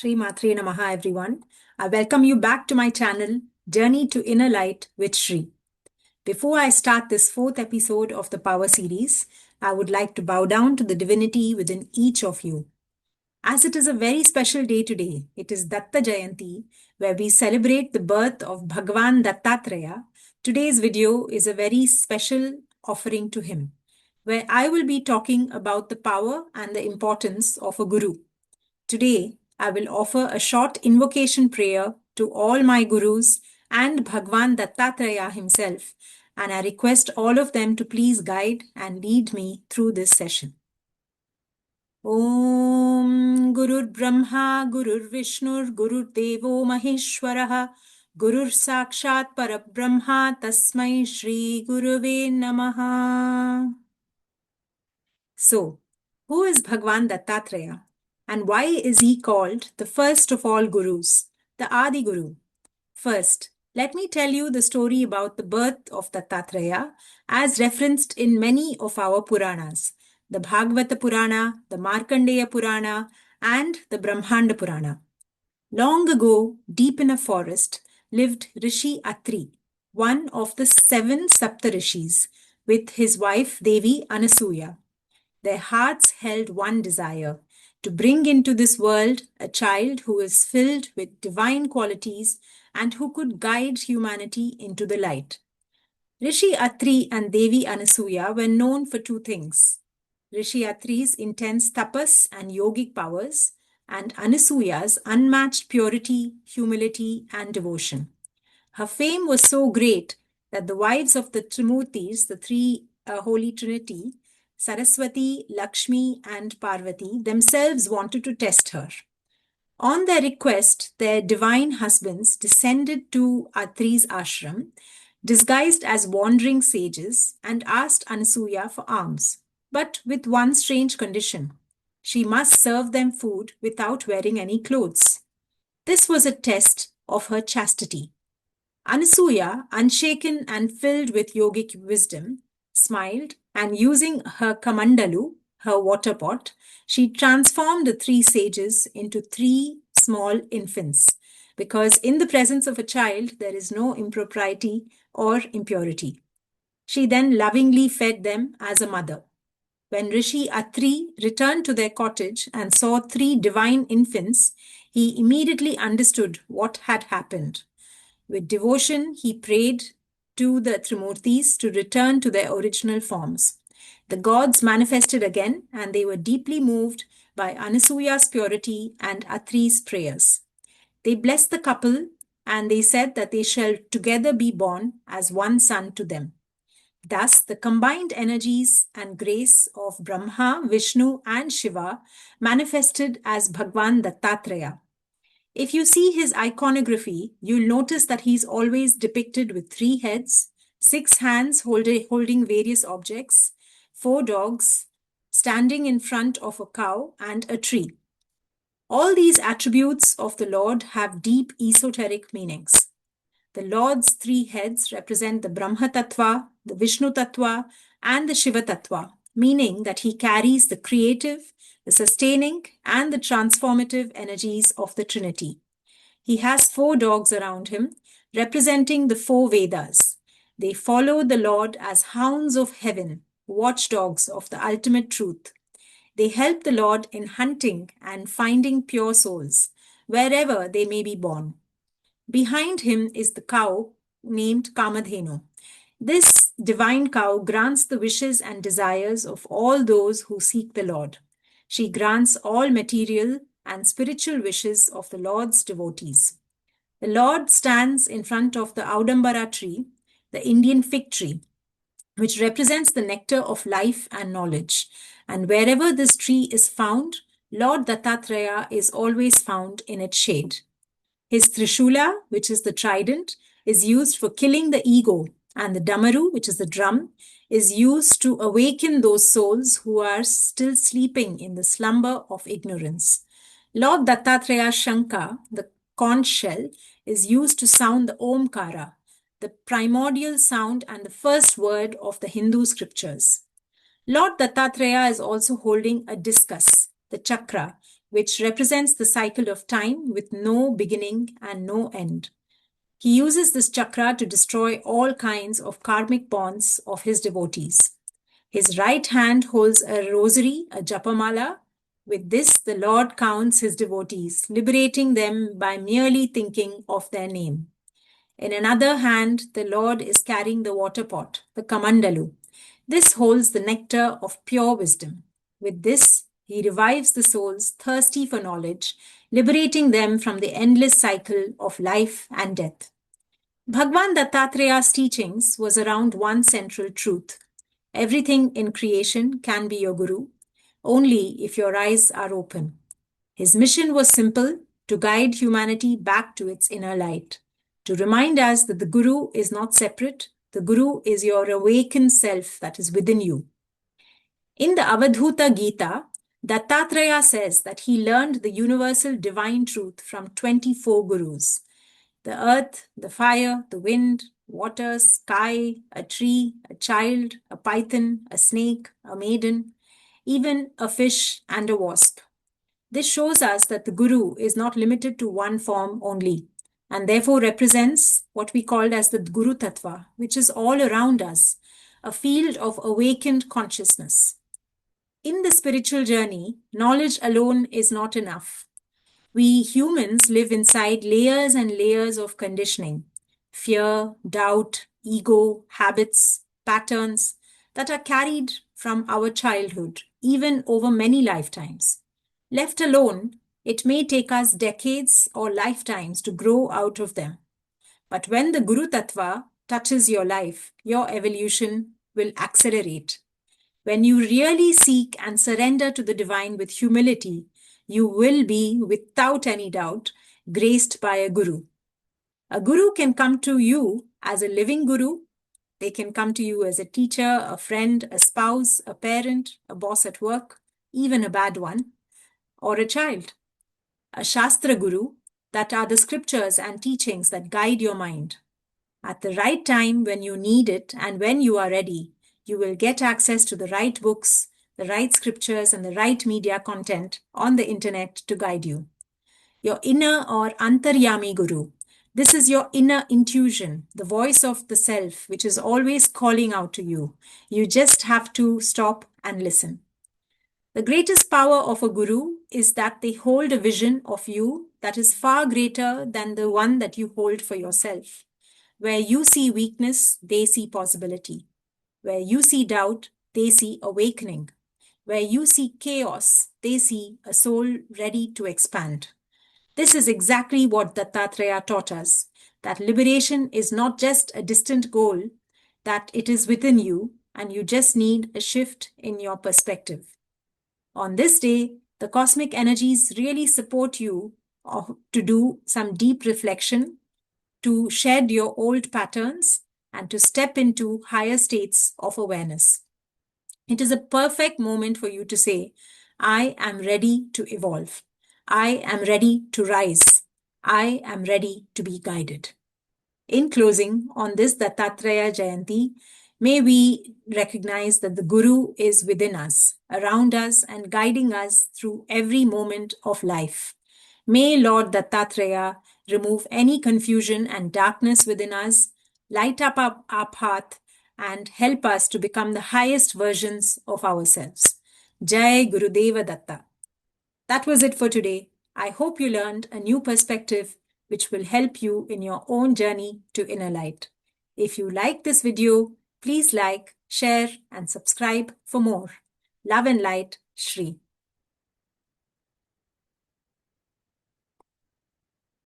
Shri Matre Namaha, everyone. I welcome you back to my channel, Journey to Inner Light with Shri. Before I start this fourth episode of the Power series, I would like to bow down to the divinity within each of you. As it is a very special day today, it is Datta Jayanti, where we celebrate the birth of Bhagavan Dattatreya. Today's video is a very special offering to him, where I will be talking about the power and the importance of a guru. Today, I will offer a short invocation prayer to all my gurus and Bhagwan Dattatreya himself, and I request all of them to please guide and lead me through this session. Om Gurur Brahma Gurur Vishnur Gurur Devo Maheshwaraha Gurur Sakshat Parabrahma Tasmai Shri Gurave Namaha. So, who is Bhagwan Dattatreya? And why is he called the first of all gurus, the Adi Guru? First, let me tell you the story about the birth of Dattatreya as referenced in many of our Puranas, the Bhagavata Purana, the Markandeya Purana, and the Brahmanda Purana. Long ago, deep in a forest, lived Rishi Atri, one of the 7 Saptarishis, with his wife Devi Anasuya. Their hearts held one desire, to bring into this world a child who is filled with divine qualities and who could guide humanity into the light. Rishi Atri and Devi Anasuya were known for 2 things: Rishi Atri's intense tapas and yogic powers, and Anasuya's unmatched purity, humility, and devotion. Her fame was so great that the wives of the Trimurtis, the 3 Holy Trinity, Saraswati, Lakshmi, and Parvati, themselves wanted to test her. On their request, their divine husbands descended to Atri's ashram, disguised as wandering sages, and asked Anasuya for alms, but with one strange condition: she must serve them food without wearing any clothes. This was a test of her chastity. Anasuya, unshaken and filled with yogic wisdom, smiled, and using her kamandalu, her water pot, she transformed the 3 sages into 3 small infants, because in the presence of a child there is no impropriety or impurity. She then lovingly fed them as a mother. When Rishi Atri returned to their cottage and saw 3 divine infants, he immediately understood what had happened. With devotion, he prayed to the Trimurtis to return to their original forms. The gods manifested again, and they were deeply moved by Anasuya's purity and Atri's prayers. They blessed the couple, and they said that they shall together be born as one son to them. Thus, the combined energies and grace of Brahma, Vishnu, and Shiva manifested as Bhagwan Dattatreya. If you see his iconography, you'll notice that he's always depicted with 3 heads, 6 hands holding various objects, 4 dogs, standing in front of a cow, and a tree. All these attributes of the Lord have deep esoteric meanings. The Lord's 3 heads represent the Brahma Tattva, the Vishnu Tattva, and the Shiva Tattva, meaning that he carries the creative, the sustaining, and the transformative energies of the Trinity. He has 4 dogs around him, representing the 4 Vedas. They follow the Lord as hounds of heaven, watchdogs of the ultimate truth. They help the Lord in hunting and finding pure souls, wherever they may be born. Behind him is the cow named Kamadhenu. This divine cow grants the wishes and desires of all those who seek the Lord. She grants all material and spiritual wishes of the Lord's devotees. The Lord stands in front of the Audambara tree, the Indian fig tree, which represents the nectar of life and knowledge. And wherever this tree is found, Lord Dattatreya is always found in its shade. His Trishula, which is the trident, is used for killing the ego, and the Damaru, which is the drum, is used to awaken those souls who are still sleeping in the slumber of ignorance. Lord Dattatreya's Shankha, the conch shell, is used to sound the Omkara, the primordial sound and the first word of the Hindu scriptures. Lord Dattatreya is also holding a discus, the chakra, which represents the cycle of time with no beginning and no end. He uses this chakra to destroy all kinds of karmic bonds of his devotees. His right hand holds a rosary, a japamala. With this, the Lord counts his devotees, liberating them by merely thinking of their name. In another hand, the Lord is carrying the water pot, the kamandalu. This holds the nectar of pure wisdom. With this, he revives the souls thirsty for knowledge, liberating them from the endless cycle of life and death. Bhagwan Dattatraya's teachings was around one central truth. Everything in creation can be your guru, only if your eyes are open. His mission was simple: to guide humanity back to its inner light, to remind us that the guru is not separate, the guru is your awakened self that is within you. In the Avadhuta Gita, Dattatreya says that he learned the universal divine truth from 24 gurus. The earth, the fire, the wind, water, sky, a tree, a child, a python, a snake, a maiden, even a fish and a wasp. This shows us that the guru is not limited to one form only, and therefore represents what we called as the Guru Tattva, which is all around us, a field of awakened consciousness. In the spiritual journey, knowledge alone is not enough. We humans live inside layers and layers of conditioning, fear, doubt, ego, habits, patterns that are carried from our childhood, even over many lifetimes. Left alone, it may take us decades or lifetimes to grow out of them. But when the Guru Tattva touches your life, your evolution will accelerate. When you really seek and surrender to the divine with humility, you will be, without any doubt, graced by a guru. A guru can come to you as a living guru. They can come to you as a teacher, a friend, a spouse, a parent, a boss at work, even a bad one, or a child. A Shastra guru, that are the scriptures and teachings that guide your mind. At the right time, when you need it and when you are ready, you will get access to the right books, the right scriptures, and the right media content on the internet to guide you. Your inner or antaryami guru. This is your inner intuition, the voice of the self, which is always calling out to you. You just have to stop and listen. The greatest power of a guru is that they hold a vision of you that is far greater than the one that you hold for yourself. Where you see weakness, they see possibility. Where you see doubt, they see awakening. Where you see chaos, they see a soul ready to expand. This is exactly what Dattatreya taught us, that liberation is not just a distant goal, that it is within you, and you just need a shift in your perspective. On this day, the cosmic energies really support you to do some deep reflection, to shed your old patterns, and to step into higher states of awareness. It is a perfect moment for you to say, I am ready to evolve. I am ready to rise. I am ready to be guided. In closing, on this Dattatreya Jayanti, may we recognize that the Guru is within us, around us, and guiding us through every moment of life. May Lord Dattatreya remove any confusion and darkness within us, light up our path, and help us to become the highest versions of ourselves. Jai Gurudeva Datta. That was it for today. I hope you learned a new perspective which will help you in your own journey to inner light. If you like this video, please like, share, and subscribe for more. Love and light, Shri.